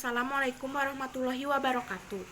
Assalamualaikum warahmatullahi wabarakatuh.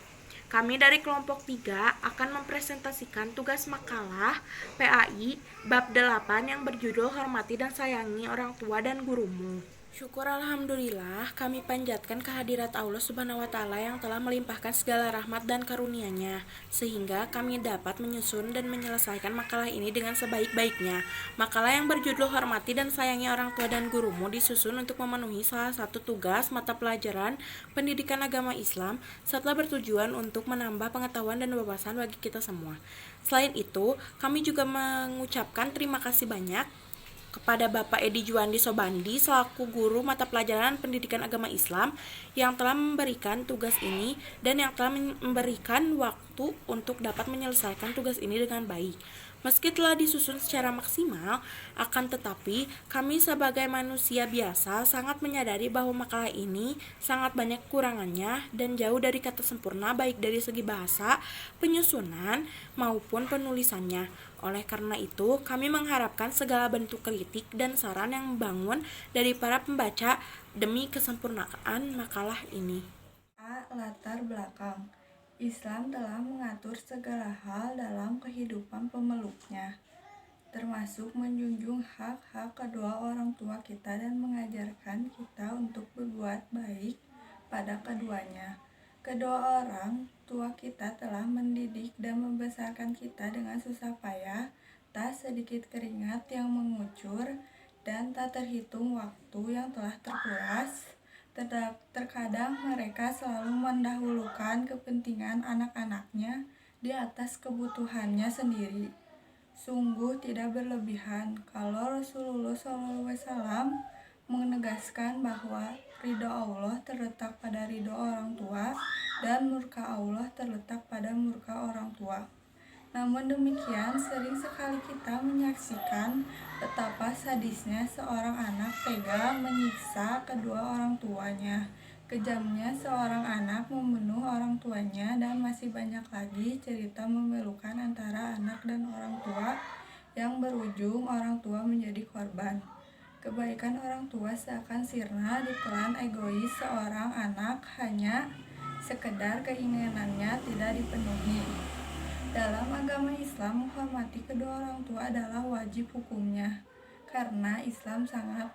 Kami dari kelompok 3 akan mempresentasikan tugas makalah PAI bab 8 yang berjudul Hormati dan Sayangi Orang Tua dan Gurumu. Syukur alhamdulillah kami panjatkan kehadirat Allah Subhanahu wa taala yang telah melimpahkan segala rahmat dan karunia-Nya sehingga kami dapat menyusun dan menyelesaikan makalah ini dengan sebaik-baiknya. Makalah yang berjudul Hormati dan Sayangi Orang Tua dan Gurumu disusun untuk memenuhi salah satu tugas mata pelajaran pendidikan agama Islam serta bertujuan untuk menambah pengetahuan dan wawasan bagi kita semua. Selain itu, kami juga mengucapkan terima kasih banyak kepada Bapak Edi Juandi Sobandi selaku guru mata pelajaran pendidikan agama Islam yang telah memberikan tugas ini dan yang telah memberikan waktu untuk dapat menyelesaikan tugas ini dengan baik. Meski telah disusun secara maksimal, akan tetapi kami sebagai manusia biasa sangat menyadari bahwa makalah ini sangat banyak kekurangannya dan jauh dari kata sempurna baik dari segi bahasa, penyusunan, maupun penulisannya. Oleh karena itu, kami mengharapkan segala bentuk kritik dan saran yang membangun dari para pembaca demi kesempurnaan makalah ini. Latar belakang Islam telah mengatur segala hal dalam kehidupan pemeluknya, termasuk menjunjung hak-hak kedua orang tua kita dan mengajarkan kita untuk berbuat baik pada keduanya. Kedua orang tua kita telah mendidik dan membesarkan kita dengan susah payah, tak sedikit keringat yang mengucur, dan tak terhitung waktu yang telah terkuras. Terkadang mereka selalu mendahulukan kepentingan anak-anaknya di atas kebutuhannya sendiri. Sungguh tidak berlebihan kalau Rasulullah SAW menegaskan bahwa ridho Allah terletak pada ridho orang tua dan murka Allah terletak pada murka orang tua. Namun demikian, sering sekali kita menyaksikan betapa sadisnya seorang anak tega menyiksa kedua orang tuanya, kejamnya seorang anak membunuh orang tuanya, dan masih banyak lagi cerita memilukan antara anak dan orang tua yang berujung orang tua menjadi korban. Kebaikan orang tua seakan sirna ditelan egois seorang anak hanya sekedar keinginannya tidak dipenuhi. Dalam agama Islam, menghormati kedua orang tua adalah wajib hukumnya, karena Islam sangat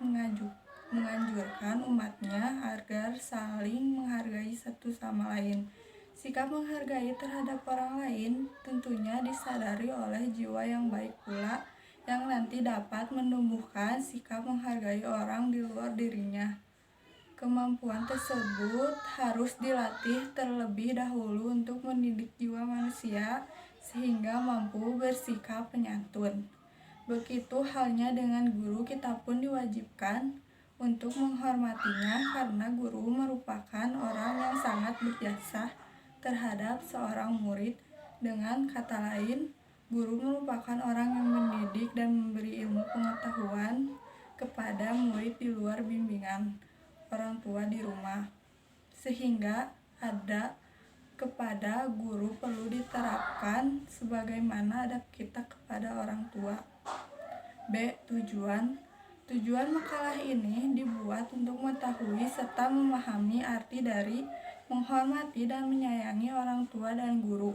menganjurkan umatnya agar saling menghargai satu sama lain. Sikap menghargai terhadap orang lain tentunya disadari oleh jiwa yang baik pula, yang nanti dapat menumbuhkan sikap menghargai orang di luar dirinya. Kemampuan tersebut harus dilatih terlebih dahulu untuk mendidik jiwa manusia sehingga mampu bersikap penyantun. Begitu halnya dengan guru, kita pun diwajibkan untuk menghormatinya karena guru merupakan orang yang sangat berjasa terhadap seorang murid. Dengan kata lain, guru merupakan orang yang mendidik dan memberi ilmu pengetahuan kepada murid di luar bimbingan orang tua di rumah, sehingga ada kepada guru perlu diterapkan sebagaimana adab kita kepada orang tua. B. Tujuan makalah ini dibuat untuk mengetahui serta memahami arti dari menghormati dan menyayangi orang tua dan guru.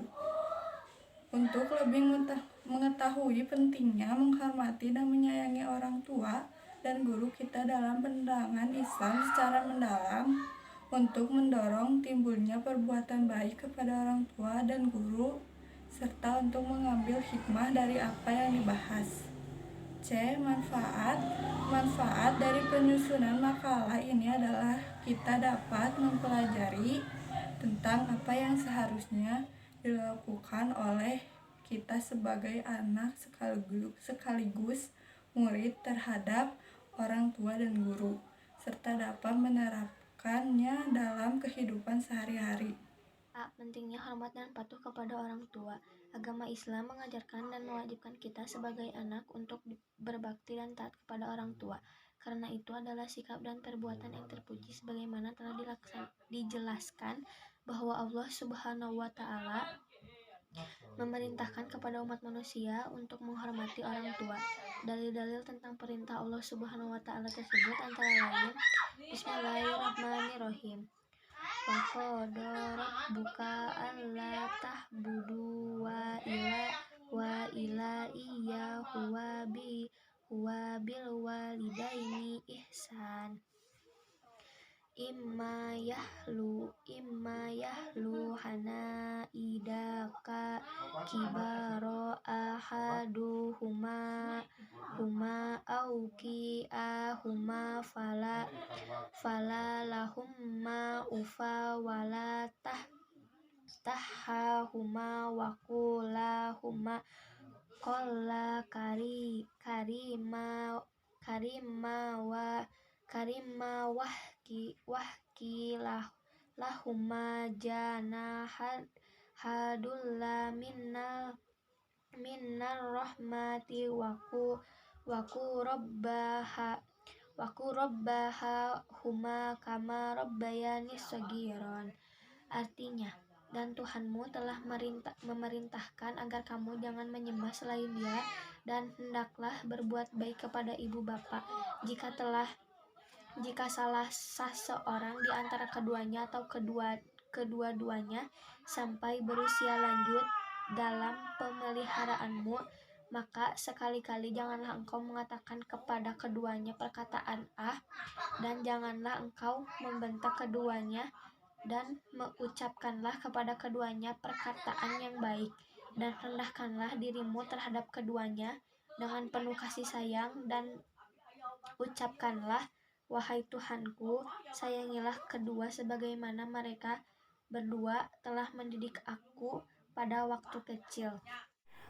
Untuk lebih mengetahui pentingnya menghormati dan menyayangi orang tua dan guru kita dalam pandangan Islam secara mendalam, untuk mendorong timbulnya perbuatan baik kepada orang tua dan guru, serta untuk mengambil hikmah dari apa yang dibahas. C. Manfaat dari penyusunan makalah ini adalah kita dapat mempelajari tentang apa yang seharusnya dilakukan oleh kita sebagai anak sekaligus murid terhadap orang tua dan guru, serta dapat menerapkannya dalam kehidupan sehari-hari. A. Pentingnya hormat dan patuh kepada orang tua. Agama Islam mengajarkan dan mewajibkan kita sebagai anak untuk berbakti dan taat kepada orang tua. Karena itu adalah sikap dan perbuatan yang terpuji sebagaimana telah dijelaskan bahwa Allah Subhanahu wa taala memerintahkan kepada umat manusia untuk menghormati orang tua. Dalil-dalil tentang perintah Allah Subhanahu wa taala tersebut antara lain Bismillahirrahmanirrahim. Waqada rabbuka alla ta'budu wa ila iyyahu wa bil walidaini ihsan. Imma yahlu hana idaka kibaro huma au ahuma fala lahum ma ufa wala tahahuma wa huma qala karima wahki lahuma jana hadulla minnar rahmati waku rabbaha huma kama rabbayani shagiran. Artinya, dan Tuhanmu telah memerintahkan agar kamu jangan menyembah selain Dia, dan hendaklah berbuat baik kepada ibu bapa. Jika salah seseorang di antara keduanya atau kedua-duanya sampai berusia lanjut dalam pemeliharaanmu, maka sekali-kali janganlah engkau mengatakan kepada keduanya perkataan dan janganlah engkau membentak keduanya, dan mengucapkanlah kepada keduanya perkataan yang baik, dan rendahkanlah dirimu terhadap keduanya dengan penuh kasih sayang, dan ucapkanlah, wahai Tuhanku, sayangilah kedua sebagaimana mereka berdua telah mendidik aku pada waktu kecil.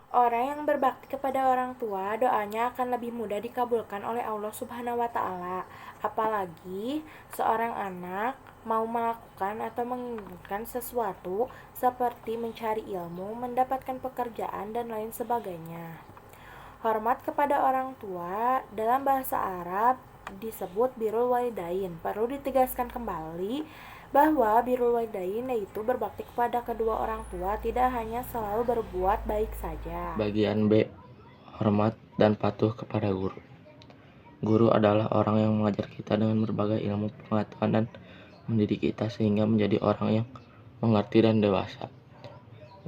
Orang yang berbakti kepada orang tua, doanya akan lebih mudah dikabulkan oleh Allah Subhanahu wa Ta'ala. Apalagi seorang anak mau melakukan atau menginginkan sesuatu seperti mencari ilmu, mendapatkan pekerjaan, dan lain sebagainya. Hormat kepada orang tua dalam bahasa Arab disebut birrul walidain. Perlu ditegaskan kembali bahwa birrul walidain yaitu berbakti kepada kedua orang tua, tidak hanya selalu berbuat baik saja. Bagian B. Hormat dan patuh kepada guru. Guru adalah orang yang mengajar kita dengan berbagai ilmu pengetahuan dan mendidik kita sehingga menjadi orang yang mengerti dan dewasa.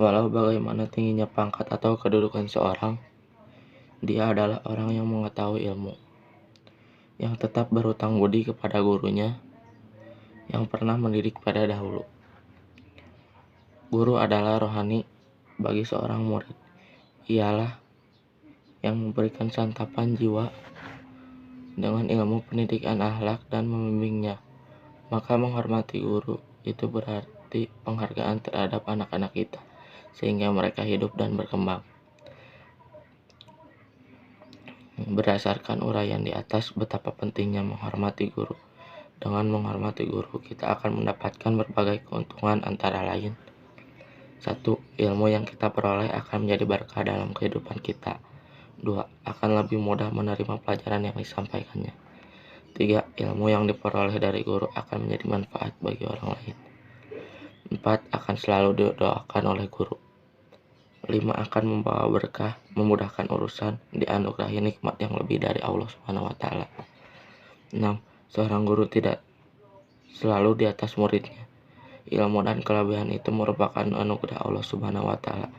Walau bagaimana tingginya pangkat atau kedudukan seorang, dia adalah orang yang mengetahui ilmu, yang tetap berhutang budi kepada gurunya yang pernah mendidik pada dahulu. Guru adalah rohani bagi seorang murid. Ialah yang memberikan santapan jiwa dengan ilmu pendidikan akhlak dan membimbingnya. Maka menghormati guru itu berarti penghargaan terhadap anak-anak kita, sehingga mereka hidup dan berkembang. Berdasarkan uraian di atas, betapa pentingnya menghormati guru. Dengan menghormati guru, kita akan mendapatkan berbagai keuntungan, antara lain: 1. Ilmu yang kita peroleh akan menjadi berkah dalam kehidupan kita. 2. Akan lebih mudah menerima pelajaran yang disampaikannya. 3. Ilmu yang diperoleh dari guru akan menjadi manfaat bagi orang lain. 4. Akan selalu didoakan oleh guru. 5. Akan membawa berkah, memudahkan urusan, dianugerahi nikmat yang lebih dari Allah Subhanahu wa Ta'ala. 6. Seorang guru tidak selalu di atas muridnya. Ilmu dan kelebihan itu merupakan anugerah Allah Subhanahu wa Ta'ala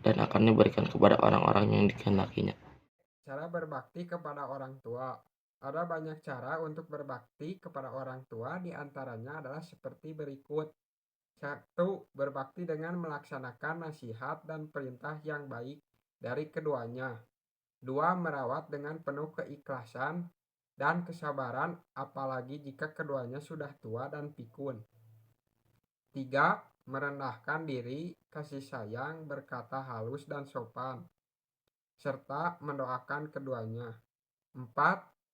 dan akan diberikan kepada orang-orang yang dikehendakinya. Cara berbakti kepada orang tua. Ada banyak cara untuk berbakti kepada orang tua, di antaranya adalah seperti berikut. 1. Berbakti dengan melaksanakan nasihat dan perintah yang baik dari keduanya. 2. Merawat dengan penuh keikhlasan dan kesabaran, apalagi jika keduanya sudah tua dan pikun. 3. Merendahkan diri, kasih sayang, berkata halus dan sopan, serta mendoakan keduanya. 4.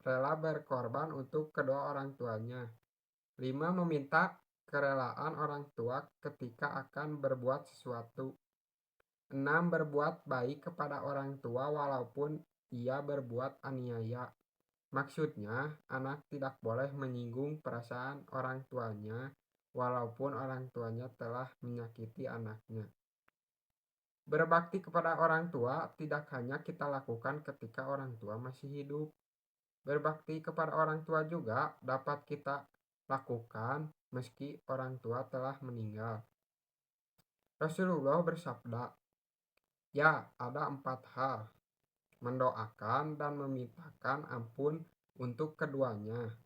Rela berkorban untuk kedua orang tuanya. 5. Meminta kerelaan orang tua ketika akan berbuat sesuatu. 6. Berbuat baik kepada orang tua walaupun ia berbuat aniaya. Maksudnya, anak tidak boleh menyinggung perasaan orang tuanya walaupun orang tuanya telah menyakiti anaknya. Berbakti kepada orang tua tidak hanya kita lakukan ketika orang tua masih hidup. Berbakti kepada orang tua juga dapat kita lakukan meski orang tua telah meninggal. Rasulullah bersabda, "Ya, ada 4 hal: mendoakan dan memintakan ampun untuk keduanya,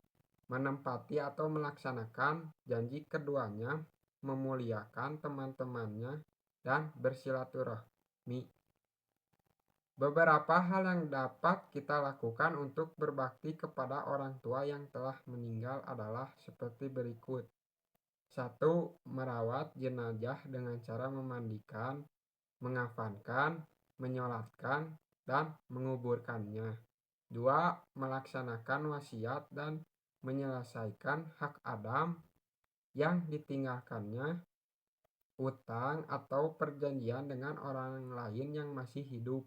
menempati atau melaksanakan janji keduanya, memuliakan teman-temannya, dan bersilaturahmi." Beberapa hal yang dapat kita lakukan untuk berbakti kepada orang tua yang telah meninggal adalah seperti berikut. 1. Merawat jenazah dengan cara memandikan, mengafankan, menyolatkan, dan menguburkannya. 2. Melaksanakan wasiat dan menyelesaikan hak Adam yang ditinggalkannya, utang atau perjanjian dengan orang lain yang masih hidup.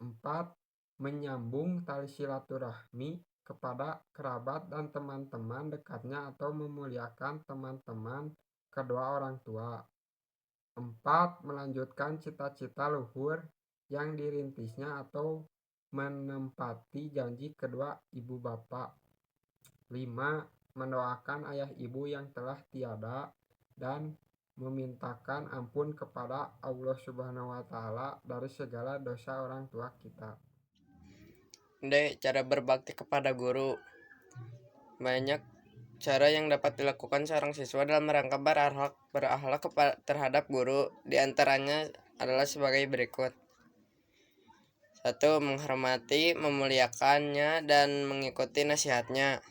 4. Menyambung tali silaturahmi kepada kerabat dan teman-teman dekatnya atau memuliakan teman-teman kedua orang tua. 4. Melanjutkan cita-cita luhur yang dirintisnya atau menempati janji kedua ibu bapak. 5. Mendoakan ayah ibu yang telah tiada dan memintakan ampun kepada Allah Subhanahu wa Ta'ala dari segala dosa orang tua kita. Cara berbakti kepada guru. Banyak cara yang dapat dilakukan seorang siswa dalam rangka berakhlak terhadap guru. Di antaranya adalah sebagai berikut. 1. Menghormati, memuliakannya, dan mengikuti nasihatnya.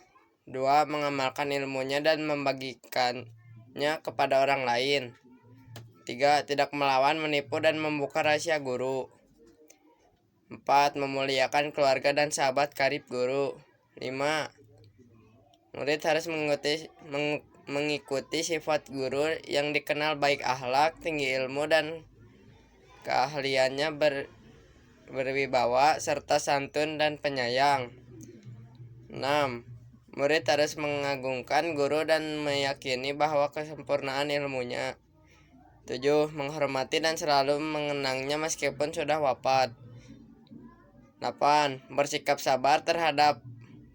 2. Mengamalkan ilmunya dan membagikannya kepada orang lain. 3. Tidak melawan, menipu, dan membuka rahasia guru. 4. Memuliakan keluarga dan sahabat karib guru. 5. Murid harus mengikuti sifat guru yang dikenal baik akhlak, tinggi ilmu, dan keahliannya berwibawa, serta santun dan penyayang. 6. Murid harus mengagungkan guru dan meyakini bahwa kesempurnaan ilmunya. 7. Menghormati dan selalu mengenangnya meskipun sudah wafat. 8. Bersikap sabar terhadap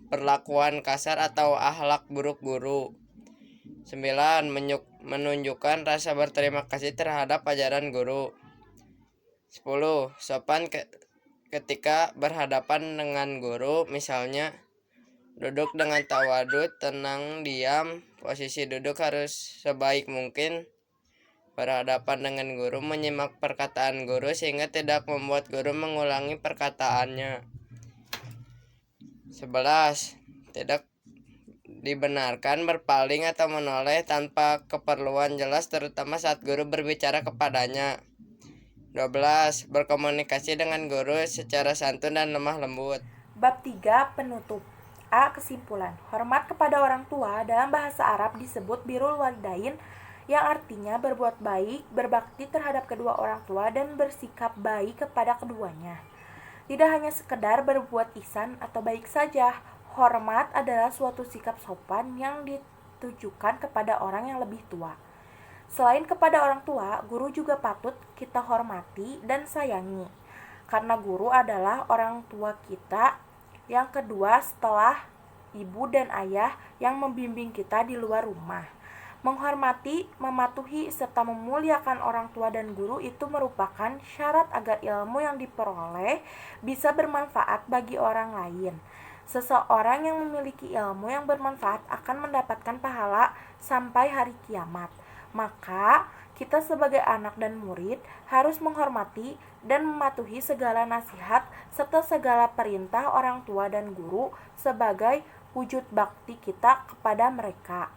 perlakuan kasar atau akhlak buruk guru. 9. Menunjukkan rasa berterima kasih terhadap ajaran guru. 10. Sopan ketika berhadapan dengan guru, misalnya duduk dengan tawadhu, tenang, diam. Posisi duduk harus sebaik mungkin berhadapan dengan guru, menyimak perkataan guru sehingga tidak membuat guru mengulangi perkataannya. 11. Tidak dibenarkan berpaling atau menoleh tanpa keperluan jelas, terutama saat guru berbicara kepadanya. 12. Berkomunikasi dengan guru secara santun dan lemah lembut. Bab 3. Penutup. A. Kesimpulan. Hormat kepada orang tua dalam bahasa Arab disebut birrul walidain, yang artinya berbuat baik, berbakti terhadap kedua orang tua, dan bersikap baik kepada keduanya. Tidak hanya sekedar berbuat ihsan atau baik saja. Hormat adalah suatu sikap sopan yang ditujukan kepada orang yang lebih tua. Selain kepada orang tua, guru juga patut kita hormati dan sayangi, karena guru adalah orang tua kita yang kedua setelah ibu dan ayah yang membimbing kita di luar rumah. Menghormati, mematuhi, serta memuliakan orang tua dan guru itu merupakan syarat agar ilmu yang diperoleh bisa bermanfaat bagi orang lain. Seseorang yang memiliki ilmu yang bermanfaat akan mendapatkan pahala sampai hari kiamat. Maka, kita sebagai anak dan murid harus menghormati dan mematuhi segala nasihat serta segala perintah orang tua dan guru sebagai wujud bakti kita kepada mereka.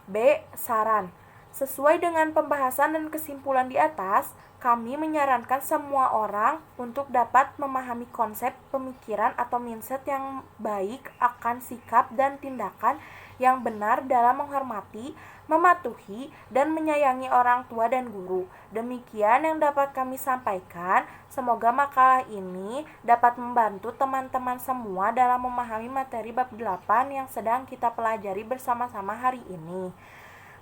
B. Saran. Sesuai dengan pembahasan dan kesimpulan di atas, kami menyarankan semua orang untuk dapat memahami konsep pemikiran atau mindset yang baik akan sikap dan tindakan yang benar dalam menghormati, mematuhi, dan menyayangi orang tua dan guru. Demikian yang dapat kami sampaikan. Semoga makalah ini dapat membantu teman-teman semua dalam memahami materi bab 8 yang sedang kita pelajari bersama-sama hari ini.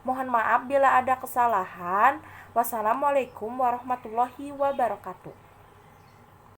Mohon maaf bila ada kesalahan. Wassalamualaikum warahmatullahi wabarakatuh.